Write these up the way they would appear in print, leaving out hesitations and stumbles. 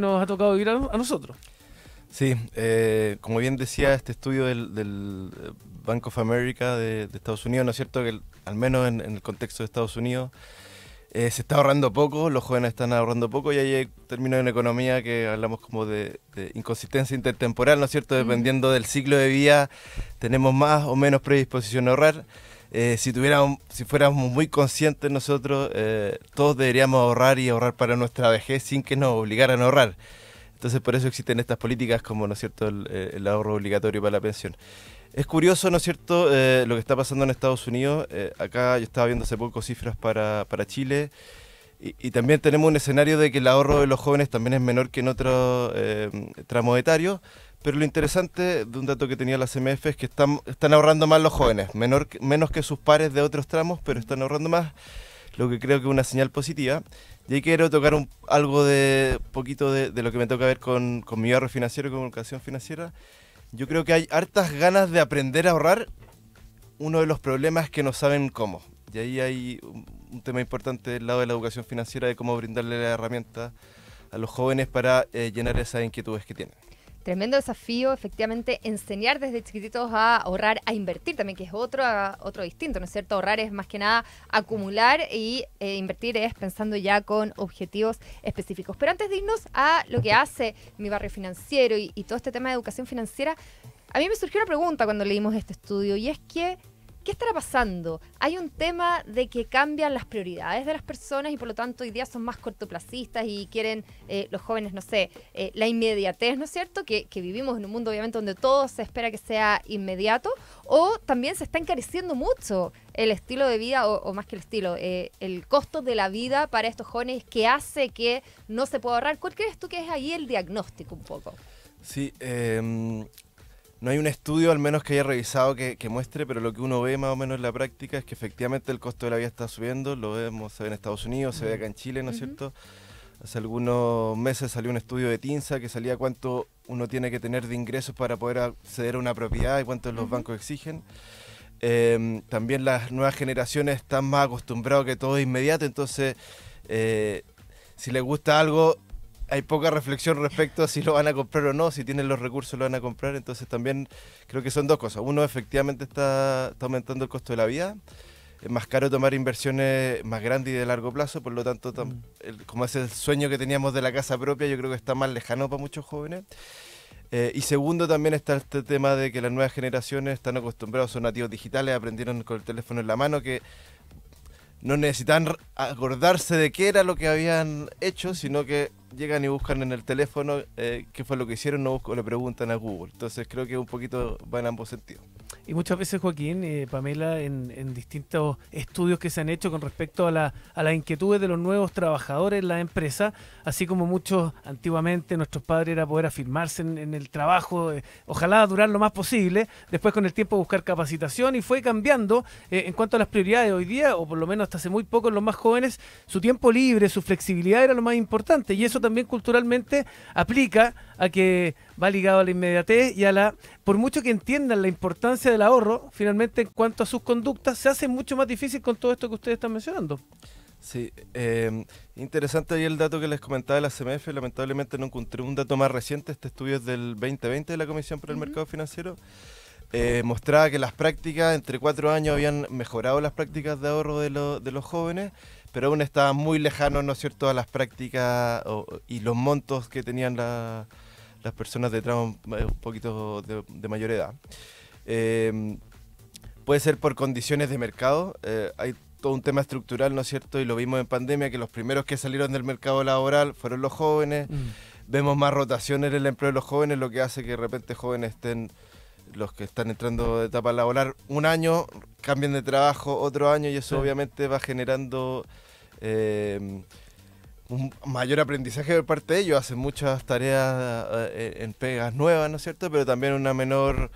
nos ha tocado vivir a nosotros. Sí, como bien decía este estudio del Bank of America de Estados Unidos, ¿no es cierto? Que al menos en el contexto de Estados Unidos se está ahorrando poco, los jóvenes están ahorrando poco y ahí hay términos en economía que hablamos como de inconsistencia intertemporal, ¿no es cierto? Dependiendo del ciclo de vida tenemos más o menos predisposición a ahorrar. Si fuéramos muy conscientes nosotros, todos deberíamos ahorrar y ahorrar para nuestra vejez sin que nos obligaran a ahorrar. Entonces por eso existen estas políticas como, ¿no es cierto?, el ahorro obligatorio para la pensión. Es curioso, ¿no es cierto?, lo que está pasando en Estados Unidos. Acá yo estaba viendo hace poco cifras para Chile y también tenemos un escenario de que el ahorro de los jóvenes también es menor que en otros tramos etarios. Pero lo interesante de un dato que tenía la CMF es que están ahorrando más los jóvenes, menos que sus pares de otros tramos, pero están ahorrando más, lo que creo que es una señal positiva. Y ahí quiero tocar algo poquito de lo que me toca ver con mi ahorro financiero y con educación financiera. Yo creo que hay hartas ganas de aprender a ahorrar. Uno de los problemas es que no saben cómo. Y ahí hay un tema importante del lado de la educación financiera, de cómo brindarle las herramientas a los jóvenes para llenar esas inquietudes que tienen. Tremendo desafío, efectivamente, enseñar desde chiquititos a ahorrar, a invertir también, que es otro distinto, ¿no es cierto? Ahorrar es más que nada acumular y invertir es pensando ya con objetivos específicos. Pero antes de irnos a lo que hace Mi Barrio Financiero y todo este tema de educación financiera, a mí me surgió una pregunta cuando leímos este estudio y es que, ¿qué estará pasando? Hay un tema de que cambian las prioridades de las personas y por lo tanto hoy día son más cortoplacistas y quieren los jóvenes, no sé, la inmediatez, ¿no es cierto? Que vivimos en un mundo obviamente donde todo se espera que sea inmediato, o también se está encareciendo mucho el estilo de vida o más que el estilo, el costo de la vida para estos jóvenes que hace que no se pueda ahorrar. ¿Cuál crees tú que es ahí el diagnóstico un poco? Sí, no hay un estudio al menos que haya revisado que muestre, pero lo que uno ve más o menos en la práctica es que efectivamente el costo de la vida está subiendo, lo vemos, se ve en Estados Unidos, se ve acá en Chile, ¿no es cierto? Hace algunos meses salió un estudio de TINSA que salía cuánto uno tiene que tener de ingresos para poder acceder a una propiedad y cuánto los bancos exigen. También las nuevas generaciones están más acostumbrados a que todo es inmediato, entonces si les gusta algo, hay poca reflexión respecto a si lo van a comprar o no, si tienen los recursos lo van a comprar, entonces también creo que son dos cosas. Uno, efectivamente está aumentando el costo de la vida, es más caro tomar inversiones más grandes y de largo plazo, por lo tanto, como es el sueño que teníamos de la casa propia, yo creo que está más lejano para muchos jóvenes. Y segundo, también está este tema de que las nuevas generaciones están acostumbrados, son nativos digitales, aprendieron con el teléfono en la mano, que no necesitan acordarse de qué era lo que habían hecho, sino que llegan y buscan en el teléfono qué fue lo que hicieron, no le preguntan a Google. Entonces creo que un poquito va en ambos sentidos. Y muchas veces, Joaquín, Pamela, en distintos estudios que se han hecho con respecto a las inquietudes de los nuevos trabajadores en la empresa, así como muchos antiguamente nuestros padres era poder afirmarse en el trabajo, ojalá durar lo más posible, después con el tiempo buscar capacitación y fue cambiando en cuanto a las prioridades hoy día, o por lo menos hasta hace muy poco en los más jóvenes, su tiempo libre, su flexibilidad era lo más importante y eso también culturalmente aplica a que va ligado a la inmediatez y por mucho que entiendan la importancia del ahorro, finalmente en cuanto a sus conductas, se hace mucho más difícil con todo esto que ustedes están mencionando. Sí, interesante ahí el dato que les comentaba de la CMF, lamentablemente no encontré un dato más reciente, este estudio es del 2020 de la Comisión para el Mercado Financiero, mostraba que las prácticas, entre 4 años habían mejorado las prácticas de ahorro de los jóvenes, pero aún estaban muy lejanos, ¿no es cierto?, a las prácticas y los montos que tenían las personas de tramo un poquito de mayor edad. Puede ser por condiciones de mercado, hay todo un tema estructural, ¿no es cierto?, y lo vimos en pandemia, que los primeros que salieron del mercado laboral fueron los jóvenes. Vemos más rotación en el empleo de los jóvenes, lo que hace que de repente jóvenes los que están entrando de etapa laboral, un año, cambian de trabajo otro año y eso obviamente va generando un mayor aprendizaje por parte de ellos, hacen muchas tareas en pegas nuevas, ¿no es cierto?, pero también una menor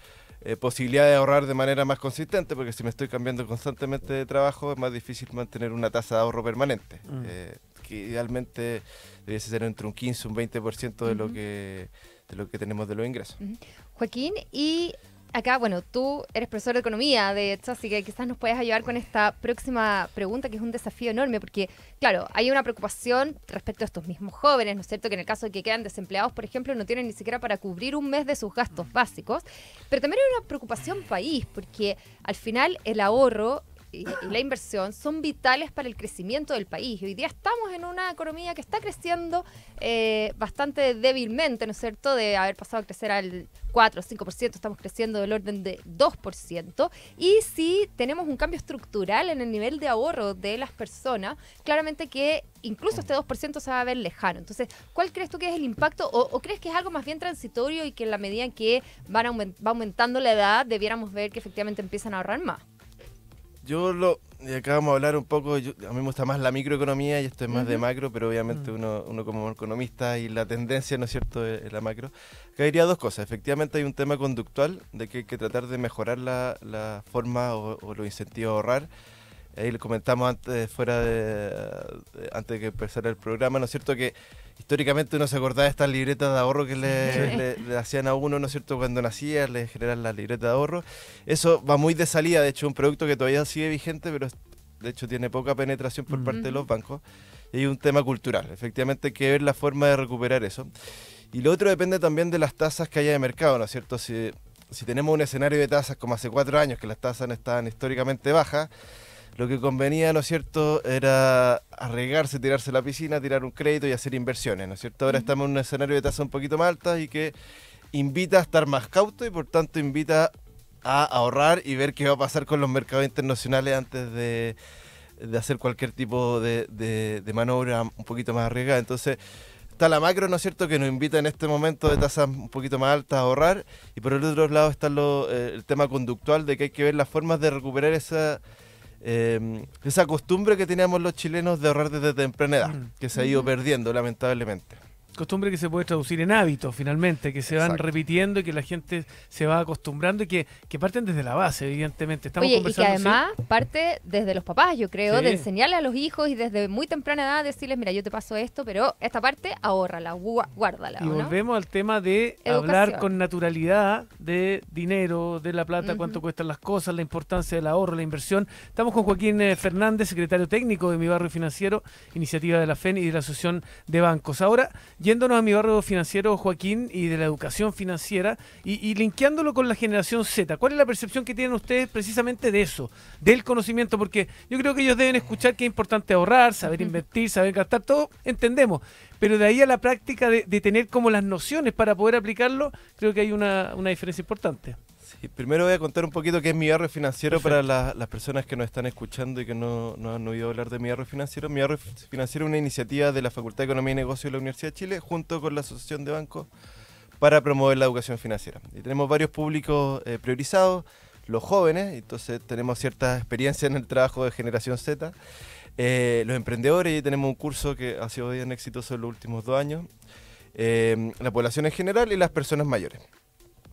posibilidad de ahorrar de manera más consistente, porque si me estoy cambiando constantemente de trabajo es más difícil mantener una tasa de ahorro permanente, que idealmente debiese ser entre un 15 y un 20% de lo que tenemos de los ingresos. Joaquín, y acá, bueno, tú eres profesor de economía, de hecho, así que quizás nos puedas ayudar con esta próxima pregunta, que es un desafío enorme, porque, claro, hay una preocupación respecto a estos mismos jóvenes, ¿no es cierto?, que en el caso de que quedan desempleados, por ejemplo, no tienen ni siquiera para cubrir un mes de sus gastos básicos, pero también hay una preocupación país, porque al final el ahorro y la inversión son vitales para el crecimiento del país. Hoy día estamos en una economía que está creciendo bastante débilmente, ¿no es cierto?, de haber pasado a crecer al 4 o 5%, estamos creciendo del orden de 2%, y si tenemos un cambio estructural en el nivel de ahorro de las personas, claramente que incluso este 2% se va a ver lejano. Entonces, ¿cuál crees tú que es el impacto? ¿O crees que es algo más bien transitorio y que en la medida en que va aumentando la edad, debiéramos ver que efectivamente empiezan a ahorrar más? Acá vamos a hablar un poco, a mí me gusta más la microeconomía y esto es más de macro, pero obviamente uno como economista y la tendencia, ¿no es cierto?, es la macro. Acá diría dos cosas. Efectivamente hay un tema conductual de que hay que tratar de mejorar la forma o los incentivos a ahorrar. Ahí le comentamos antes, antes de que empezara el programa, ¿no es cierto?, que históricamente uno se acordaba de estas libretas de ahorro que le hacían a uno, ¿no es cierto?, cuando nacía, le generan la libreta de ahorro. Eso va muy de salida, de hecho, un producto que todavía sigue vigente, pero de hecho tiene poca penetración por parte de los bancos. Y hay un tema cultural, efectivamente hay que ver la forma de recuperar eso. Y lo otro depende también de las tasas que haya de mercado, ¿no es cierto? Si tenemos un escenario de tasas como hace 4 años, que las tasas estaban históricamente bajas, lo que convenía, ¿no es cierto?, era arriesgarse, tirarse a la piscina, tirar un crédito y hacer inversiones, ¿no es cierto? Ahora estamos en un escenario de tasa un poquito más alta y que invita a estar más cauto y por tanto invita a ahorrar y ver qué va a pasar con los mercados internacionales antes de hacer cualquier tipo de maniobra un poquito más arriesgada. Entonces, está la macro, ¿no es cierto?, que nos invita en este momento de tasas un poquito más altas a ahorrar, y por el otro lado está el tema conductual de que hay que ver las formas de recuperar esa costumbre que teníamos los chilenos de ahorrar desde temprana edad, que se ha ido perdiendo lamentablemente. Costumbre que se puede traducir en hábitos finalmente, que se van repitiendo y que la gente se va acostumbrando y que parten desde la base, evidentemente. Estamos Oye, y que además ¿sí? parte desde los papás, yo creo, Sí. de enseñarle a los hijos y desde muy temprana edad decirles, mira, yo te paso esto, pero esta parte ahórrala, guárdala. Y ¿no? volvemos al tema de hablar con naturalidad de dinero, de la plata, cuánto cuestan las cosas, la importancia del ahorro, la inversión. Estamos con Joaquín Fernández, secretario técnico de Mi Barrio Financiero, iniciativa de la FEN y de la Asociación de Bancos. Ahora, yéndonos a Mi Barrio Financiero, Joaquín, y de la educación financiera, y linkeándolo con la generación Z, ¿cuál es la percepción que tienen ustedes precisamente de eso, del conocimiento? Porque yo creo que ellos deben escuchar que es importante ahorrar, saber invertir, saber gastar, todo entendemos, pero de ahí a la práctica de tener como las nociones para poder aplicarlo, creo que hay una diferencia importante. Sí, primero voy a contar un poquito qué es Mi Barrio Financiero. Perfecto. Para las personas que nos están escuchando y que no han oído hablar de Mi Barrio Financiero. Mi Barrio Financiero es una iniciativa de la Facultad de Economía y Negocios de la Universidad de Chile junto con la Asociación de Bancos para promover la educación financiera. Y tenemos varios públicos priorizados, los jóvenes, entonces tenemos cierta experiencia en el trabajo de generación Z, los emprendedores, y tenemos un curso que ha sido bien exitoso en los últimos 2 años, la población en general y las personas mayores.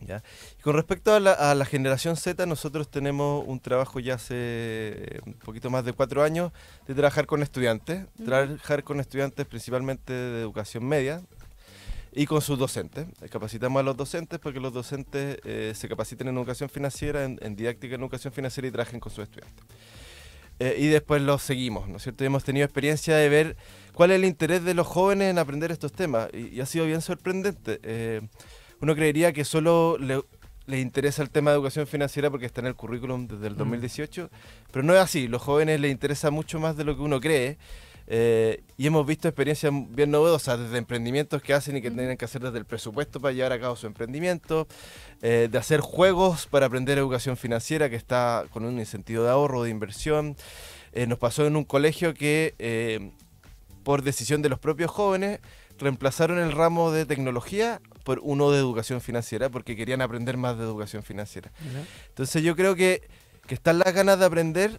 ¿Ya? Y con respecto a la generación Z, nosotros tenemos un trabajo ya hace un poquito más de 4 años de trabajar con estudiantes, principalmente de educación media y con sus docentes. Capacitamos a los docentes para que los docentes se capaciten en educación financiera, en didáctica en educación financiera y trabajen con sus estudiantes. Y después los seguimos, ¿no es cierto? Y hemos tenido experiencia de ver cuál es el interés de los jóvenes en aprender estos temas y ha sido bien sorprendente. Uno creería que solo le interesa el tema de educación financiera porque está en el currículum desde el 2018, pero no es así. Los jóvenes les interesa mucho más de lo que uno cree, y hemos visto experiencias bien novedosas, desde emprendimientos que hacen y que tienen que hacer desde el presupuesto para llevar a cabo su emprendimiento, de hacer juegos para aprender educación financiera que está con un incentivo de ahorro, de inversión. Nos pasó en un colegio que por decisión de los propios jóvenes reemplazaron el ramo de tecnología por uno de educación financiera porque querían aprender más de educación financiera. Entonces yo creo que están las ganas de aprender.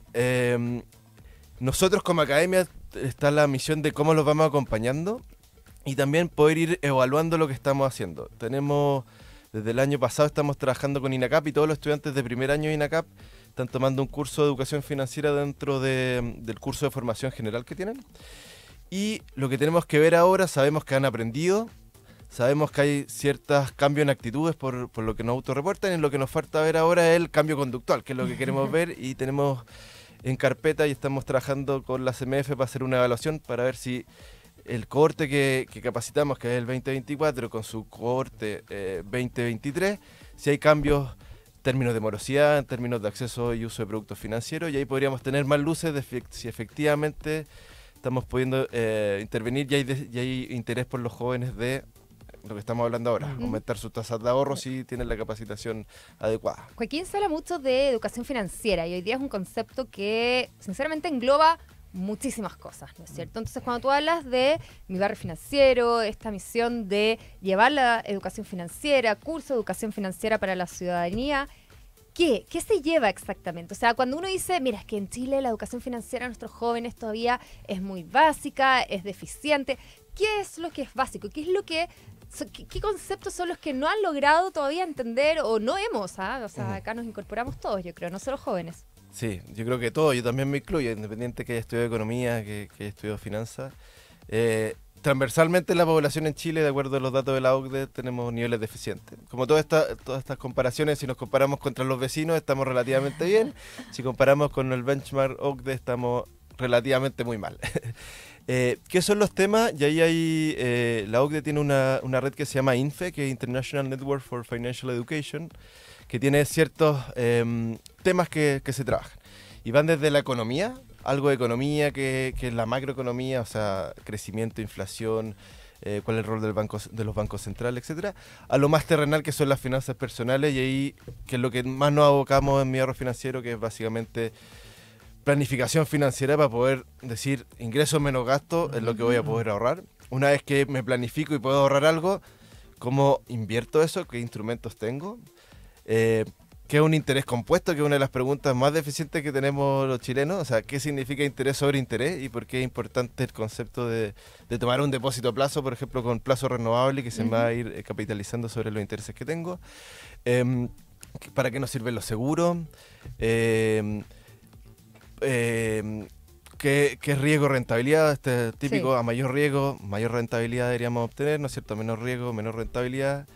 Nosotros como academia está la misión de cómo los vamos acompañando y también poder ir evaluando lo que estamos haciendo. Desde el año pasado estamos trabajando con INACAP y todos los estudiantes de primer año de INACAP están tomando un curso de educación financiera dentro del curso de formación general que tienen. Y lo que tenemos que ver ahora, sabemos que han aprendido, Sabemos que hay ciertos cambios en actitudes por lo que nos autorreportan, y lo que nos falta ver ahora es el cambio conductual, que es lo que queremos ver, y tenemos en carpeta y estamos trabajando con la CMF para hacer una evaluación para ver si el cohorte que capacitamos, que es el 2024, con su cohorte 2023, si hay cambios en términos de morosidad, en términos de acceso y uso de productos financieros, y ahí podríamos tener más luces de si efectivamente estamos pudiendo intervenir y hay interés por los jóvenes de lo que estamos hablando ahora, aumentar sus tasas de ahorro si tienen la capacitación adecuada. Joaquín se habla mucho de educación financiera y hoy día es un concepto que sinceramente engloba muchísimas cosas, ¿no es cierto? Entonces, cuando tú hablas de Mi Barrio Financiero, esta misión de llevar la educación financiera, curso de educación financiera para la ciudadanía, ¿qué se lleva exactamente? O sea, cuando uno dice, mira, es que en Chile la educación financiera a nuestros jóvenes todavía es muy básica, es deficiente, ¿qué es lo que es básico? ¿Qué conceptos son los que no han logrado todavía entender o no hemos? O sea, acá nos incorporamos todos, yo creo, no solo jóvenes. Sí, yo creo que todo, yo también me incluyo, independiente que haya estudiado economía, que haya estudiado finanzas. Transversalmente la población en Chile, de acuerdo a los datos de la OCDE, tenemos niveles deficientes. Como todas estas comparaciones, si nos comparamos contra los vecinos, estamos relativamente bien. Si comparamos con el benchmark OCDE, estamos relativamente muy mal. ¿Qué son los temas? Y ahí hay, la OCDE tiene una red que se llama INFE, que es International Network for Financial Education, que tiene ciertos temas que se trabajan. Y van desde la economía, algo de economía que es la macroeconomía, o sea, crecimiento, inflación, cuál es el rol de los bancos centrales, etcétera, a lo más terrenal, que son las finanzas personales, y ahí que es lo que más nos abocamos en Mi Ahorro Financiero, que es básicamente planificación financiera para poder decir ingresos menos gastos es lo que voy a poder ahorrar. Una vez que me planifico y puedo ahorrar algo, ¿cómo invierto eso? ¿Qué instrumentos tengo? ¿Qué es un interés compuesto? Que es una de las preguntas más deficientes que tenemos los chilenos. O sea, ¿qué significa interés sobre interés? ¿Y por qué es importante el concepto de tomar un depósito a plazo, por ejemplo, con plazo renovable, que se me va a ir capitalizando sobre los intereses que tengo? ¿Para qué nos sirven los seguros? ¿Qué es riesgo rentabilidad? Este típico, sí. A mayor riesgo, mayor rentabilidad deberíamos obtener, ¿no es cierto? A menor riesgo, menor rentabilidad.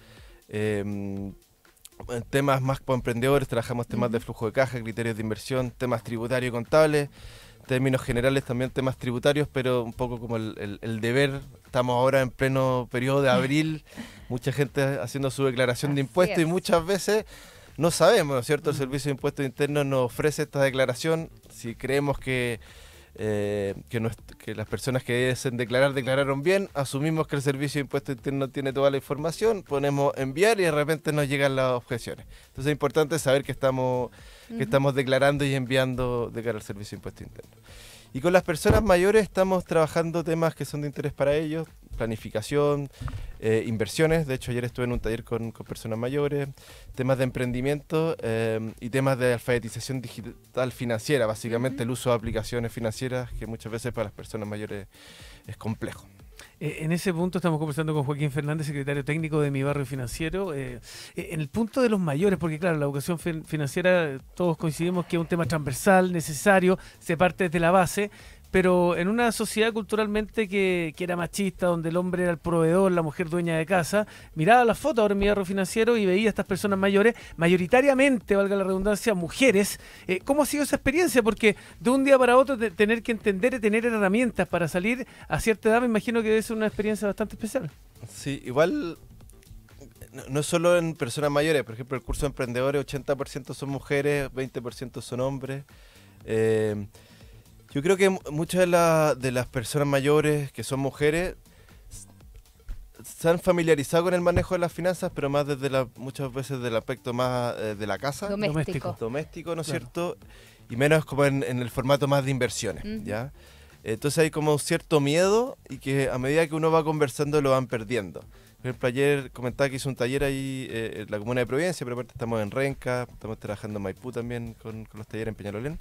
Temas más para emprendedores, trabajamos temas de flujo de caja, criterios de inversión, temas tributarios y contables, términos generales también temas tributarios, pero un poco como el deber. Estamos ahora en pleno periodo de abril, mucha gente haciendo su declaración de impuestos y muchas veces no sabemos, ¿no es cierto? El Servicio de Impuestos Internos nos ofrece esta declaración. Si creemos que las personas que deben declarar declararon bien, asumimos que el Servicio de Impuestos Internos tiene toda la información, ponemos enviar y de repente nos llegan las objeciones. Entonces es importante saber que estamos declarando y enviando de cara al Servicio de Impuestos Internos. Y con las personas mayores estamos trabajando temas que son de interés para ellos, planificación, inversiones. De hecho, ayer estuve en un taller con personas mayores, temas de emprendimiento y temas de alfabetización digital financiera, básicamente el uso de aplicaciones financieras, que muchas veces para las personas mayores es complejo. En ese punto estamos conversando con Joaquín Fernández, secretario técnico de Mi Barrio Financiero. En el punto de los mayores, porque claro, la educación financiera todos coincidimos que es un tema transversal, necesario, se parte desde la base, pero en una sociedad culturalmente que era machista, donde el hombre era el proveedor, la mujer dueña de casa, miraba las fotos ahora en Mi Ahorro Financiero y veía a estas personas mayores, mayoritariamente, valga la redundancia, mujeres. ¿Cómo ha sido esa experiencia? Porque de un día para otro tener que entender y tener herramientas para salir a cierta edad, me imagino que debe ser una experiencia bastante especial. Sí, igual no es solo en personas mayores. Por ejemplo, el curso de emprendedores, 80% son mujeres, 20% son hombres. Yo creo que muchas de las personas mayores que son mujeres se han familiarizado con el manejo de las finanzas, pero más muchas veces del aspecto más de la casa. Doméstico, ¿no es cierto? Y menos como en el formato más de inversiones, ¿ya? Entonces hay como un cierto miedo y que a medida que uno va conversando lo van perdiendo. Por ejemplo, ayer comentaba que hice un taller ahí en la comuna de Providencia, pero aparte estamos en Renca, estamos trabajando en Maipú también con los talleres en Peñalolén.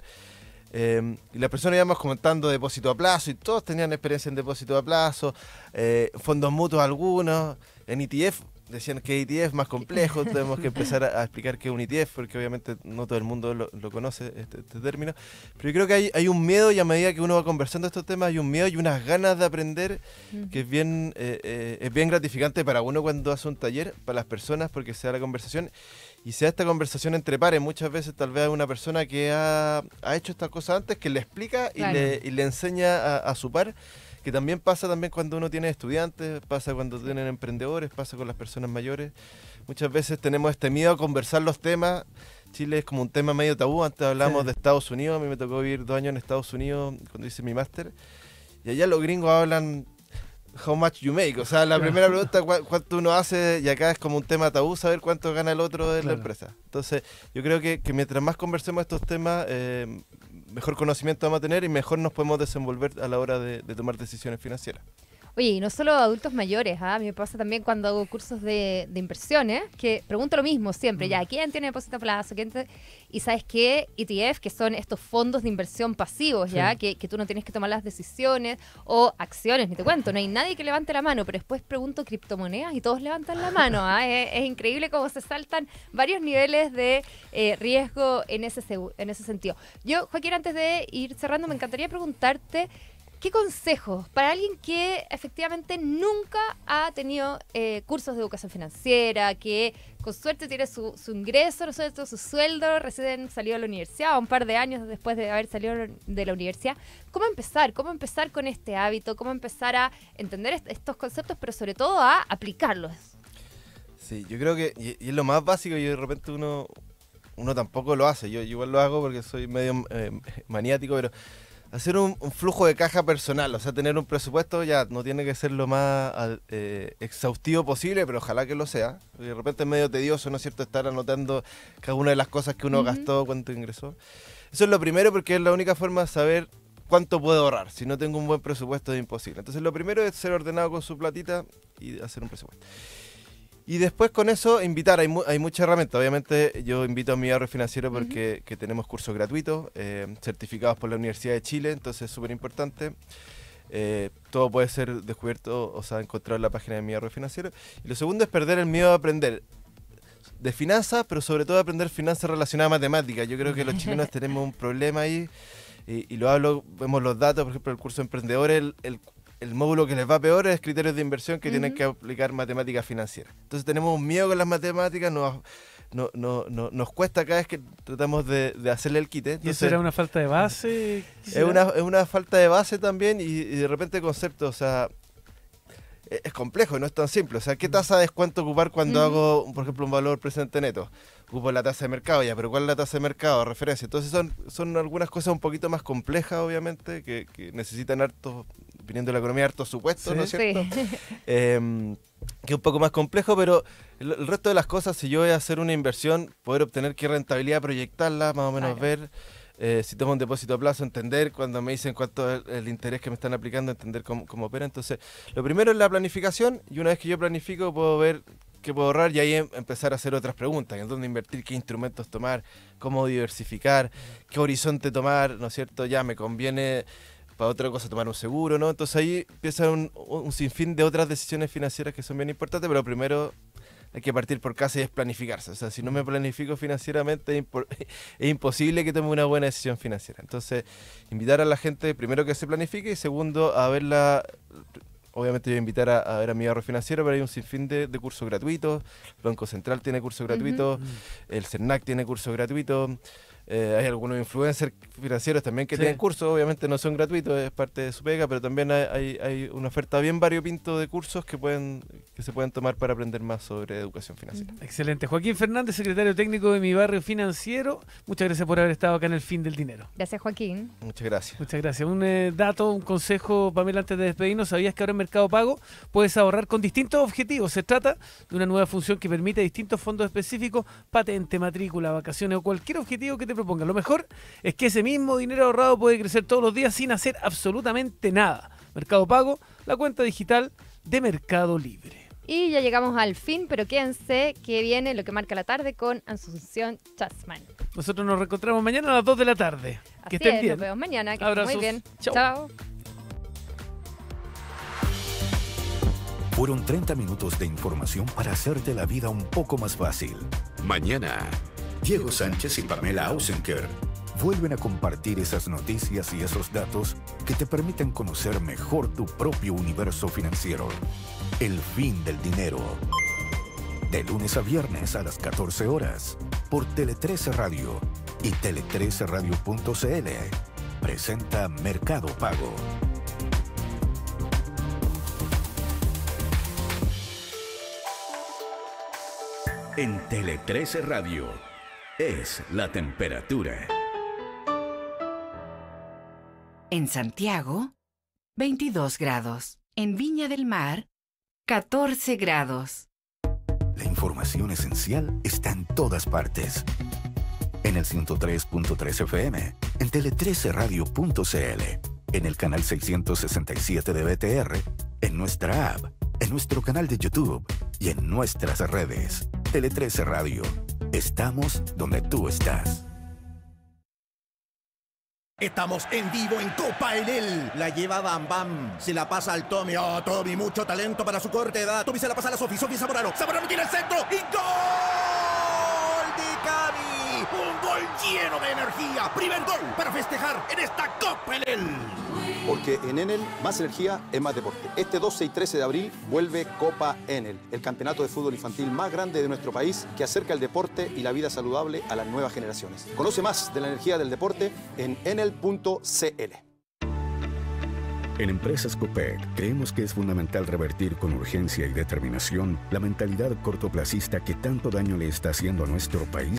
Y las personas íbamos comentando depósito a plazo y todos tenían experiencia en depósito a plazo, fondos mutuos algunos, en ETF. decían que ETF más complejo, tenemos que empezar a explicar qué es un ETF, porque obviamente no todo el mundo lo conoce este término. Pero yo creo que hay un miedo, y a medida que uno va conversando estos temas, hay un miedo y unas ganas de aprender que es bien gratificante para uno cuando hace un taller, para las personas, porque se da la conversación. Y se da esta conversación entre pares. Muchas veces tal vez hay una persona que ha hecho estas cosas antes, que le explica y, le enseña a su par. Que también pasa cuando uno tiene estudiantes, pasa cuando tienen emprendedores, pasa con las personas mayores. Muchas veces tenemos este miedo a conversar los temas. Chile es como un tema medio tabú. Antes hablábamos de Estados Unidos. A mí me tocó vivir 2 años en Estados Unidos cuando hice mi máster. Y allá los gringos hablan how much you make. O sea, la primera pregunta, ¿cuánto uno hace? Y acá es como un tema tabú saber cuánto gana el otro de la empresa. Entonces, yo creo que mientras más conversemos estos temas, mejor conocimiento vamos a tener y mejor nos podemos desenvolver a la hora de tomar decisiones financieras. Oye, y no solo adultos mayores, a mí me pasa también cuando hago cursos de inversiones, que pregunto lo mismo siempre, ya, ¿quién tiene depósito a plazo? Y ¿sabes qué? ETF, que son estos fondos de inversión pasivos, ya, que tú no tienes que tomar las decisiones, o acciones, ni te cuento, no hay nadie que levante la mano, pero después pregunto criptomonedas y todos levantan la mano, es increíble cómo se saltan varios niveles de riesgo en ese sentido. Yo, Joaquín, antes de ir cerrando, me encantaría preguntarte, ¿qué consejos para alguien que efectivamente nunca ha tenido cursos de educación financiera, que con suerte tiene su ingreso, no sé, su sueldo, recién salió de la universidad, o un par de años después de haber salido de la universidad? ¿Cómo empezar? ¿Cómo empezar con este hábito? ¿Cómo empezar a entender estos conceptos, pero sobre todo a aplicarlos? Sí, yo creo que y es lo más básico, y de repente uno tampoco lo hace. Yo igual lo hago porque soy medio maniático, pero hacer un flujo de caja personal, o sea, tener un presupuesto ya no tiene que ser lo más exhaustivo posible, pero ojalá que lo sea. De repente es medio tedioso, ¿no es cierto?, estar anotando cada una de las cosas que uno gastó, cuánto ingresó. Eso es lo primero, porque es la única forma de saber cuánto puedo ahorrar. Si no tengo un buen presupuesto es imposible. Entonces lo primero es ser ordenado con su platita y hacer un presupuesto. Y después con eso invitar, hay muchas herramientas. Obviamente yo invito a Mi Ahorro Financiero porque que tenemos cursos gratuitos, certificados por la Universidad de Chile, entonces es súper importante. Todo puede ser descubierto, o sea, encontrado en la página de Mi Ahorro Financiero. Y lo segundo es perder el miedo a aprender de finanzas, pero sobre todo aprender finanzas relacionadas a matemáticas. Yo creo que los chilenos tenemos un problema ahí, y lo hablo, vemos los datos, por ejemplo, el curso de emprendedores, el módulo que les va peor es criterios de inversión, que tienen que aplicar matemáticas financieras. Entonces tenemos un miedo con las matemáticas, nos cuesta cada vez que tratamos de hacerle el quite. Entonces, ¿y eso era una falta de base? Es una falta de base también, y de repente conceptos, o sea, es complejo, no es tan simple. O sea, ¿qué tasa de descuento ocupar cuando hago, por ejemplo, un valor presente neto? Ocupo la tasa de mercado, ya, pero ¿cuál es la tasa de mercado? Referencia. Entonces son algunas cosas un poquito más complejas, obviamente, que necesitan hartos, viniendo de la economía, hartos supuestos, ¿no es cierto? Sí. Que es un poco más complejo, pero el resto de las cosas, si yo voy a hacer una inversión, poder obtener qué rentabilidad, proyectarla, más o menos ver. Si tomo un depósito a plazo, entender cuando me dicen cuánto es el interés que me están aplicando, entender cómo opera. Entonces, lo primero es la planificación, y una vez que yo planifico puedo ver qué puedo ahorrar, y ahí empezar a hacer otras preguntas: en dónde invertir, qué instrumentos tomar, cómo diversificar, qué horizonte tomar, ¿no es cierto? Ya me conviene para otra cosa tomar un seguro, ¿no? Entonces ahí empieza un sinfín de otras decisiones financieras que son bien importantes, pero primero hay que partir por casa y es planificarse. O sea, si no me planifico financieramente, es imposible que tome una buena decisión financiera. Entonces, invitar a la gente, primero, que se planifique, y segundo, a verla. Obviamente yo voy a invitar a ver a Mi Ahorro Financiero, pero hay un sinfín de cursos gratuitos. El Banco Central tiene cursos gratuitos, el CERNAC tiene cursos gratuitos. Hay algunos influencers financieros también que tienen cursos, obviamente no son gratuitos, es parte de su pega, pero también hay una oferta bien variopinto de cursos que se pueden tomar para aprender más sobre educación financiera. Excelente. Joaquín Fernández, secretario técnico de Mi Barrio Financiero, muchas gracias por haber estado acá en El Fin del Dinero. Gracias, Joaquín. Muchas gracias. Muchas gracias. Un dato, un consejo, Pamela, antes de despedirnos: ¿sabías que ahora en Mercado Pago puedes ahorrar con distintos objetivos? Se trata de una nueva función que permite distintos fondos específicos, patente, matrícula, vacaciones o cualquier objetivo que te proponga. Lo mejor es que ese mismo dinero ahorrado puede crecer todos los días sin hacer absolutamente nada. Mercado Pago, la cuenta digital de Mercado Libre. Y ya llegamos al fin, pero quédense que viene lo que marca la tarde con Asunción Chasman. Nosotros nos reencontramos mañana a las 2 de la tarde. Así Que estén bien. Nos vemos mañana. Que Abrazos. estén muy bien. Chao. Chao. Fueron 30 minutos de información para hacerte la vida un poco más fácil. Mañana, Diego Sánchez y Pamela Ausenker vuelven a compartir esas noticias y esos datos que te permiten conocer mejor tu propio universo financiero. El fin del dinero. De lunes a viernes a las 14 horas, por Tele 13 Radio y tele13radio.cl. Presenta Mercado Pago. En Tele 13 Radio es la temperatura. En Santiago, 22 grados. En Viña del Mar, 14 grados. La información esencial está en todas partes. En el 103.3 FM, en tele13radio.cl, en el canal 667 de BTR, en nuestra app, en nuestro canal de YouTube y en nuestras redes. Tele 13 Radio. Estamos donde tú estás. Estamos en vivo en Copa Enel. La lleva Bam Bam. Se la pasa al Tommy. Oh, Tommy, mucho talento para su corta edad. Tommy se la pasa a la Sofi. Sofi Zamorano. Zamorano tiene el centro. ¡Y gol de Gaby! Un gol lleno de energía. Primer gol para festejar en esta Copa Enel. Porque en Enel, más energía es más deporte. Este 12 y 13 de abril vuelve Copa Enel, el campeonato de fútbol infantil más grande de nuestro país que acerca el deporte y la vida saludable a las nuevas generaciones. Conoce más de la energía del deporte en enel.cl. En Empresas Copec creemos que es fundamental revertir con urgencia y determinación la mentalidad cortoplacista que tanto daño le está haciendo a nuestro país